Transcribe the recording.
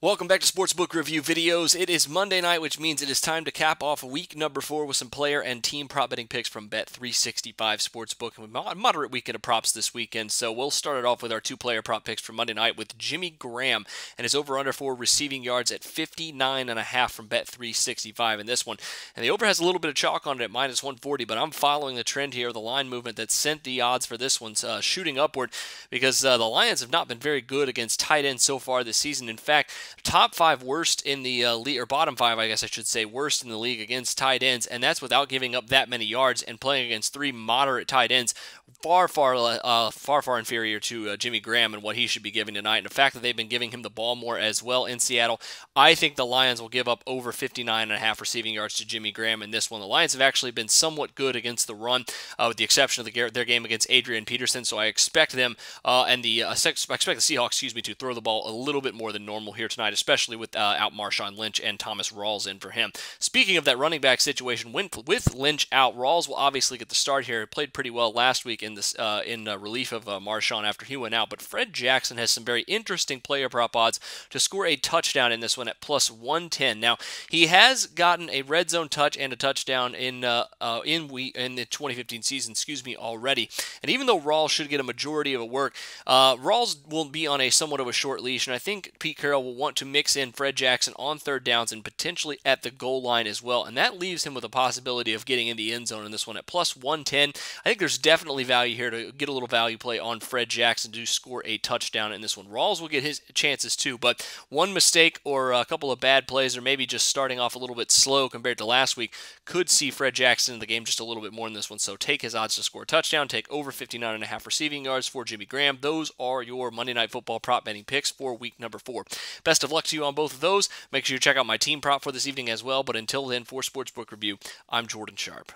Welcome back to Sportsbook Review Videos. It is Monday night, which means it is time to cap off week number 4 with some player and team prop betting picks from Bet365 Sportsbook. And a moderate weekend of props this weekend, so we'll start it off with our two-player prop picks for Monday night with Jimmy Graham and his over-under for receiving yards at 59.5 from Bet365 in this one. And the over has a little bit of chalk on it at minus 140, but I'm following the trend here, the line movement that sent the odds for this one shooting upward because the Lions have not been very good against tight ends so far this season. In fact, top 5 worst in the league, or bottom 5, I guess I should say, worst in the league against tight ends, and that's without giving up that many yards and playing against 3 moderate tight ends, far inferior to Jimmy Graham and what he should be giving tonight. And the fact that they've been giving him the ball more as well in Seattle, I think the Lions will give up over 59.5 receiving yards to Jimmy Graham in this one. The Lions have actually been somewhat good against the run, with the exception of their game against Adrian Peterson. So I expect them I expect the Seahawks, to throw the ball a little bit more than normal here tonight, especially without Marshawn Lynch and Thomas Rawls in for him. Speaking of that running back situation, with Lynch out, Rawls will obviously get the start here. Played pretty well last week in relief of Marshawn after he went out. But Fred Jackson has some very interesting player prop odds to score a touchdown in this one at plus 110. Now, he has gotten a red zone touch and a touchdown in the 2015 season, already. And even though Rawls should get a majority of it work, Rawls will be on a somewhat of a short leash, and I think Pete Carroll will want to mix in Fred Jackson on third downs and potentially at the goal line as well, and that leaves him with a possibility of getting in the end zone in this one at plus 110. I think there's definitely value here to get a little value play on Fred Jackson to score a touchdown in this one. Rawls will get his chances too, but one mistake or a couple of bad plays, or maybe just starting off a little bit slow compared to last week, could see Fred Jackson in the game just a little bit more in this one. So take his odds to score a touchdown, take over 59.5 receiving yards for Jimmy Graham. Those are your Monday Night Football prop betting picks for week number 4. Best of luck to you on both of those. Make sure you check out my team prop for this evening as well. But until then, for Sportsbook Review, I'm Jordan Sharp.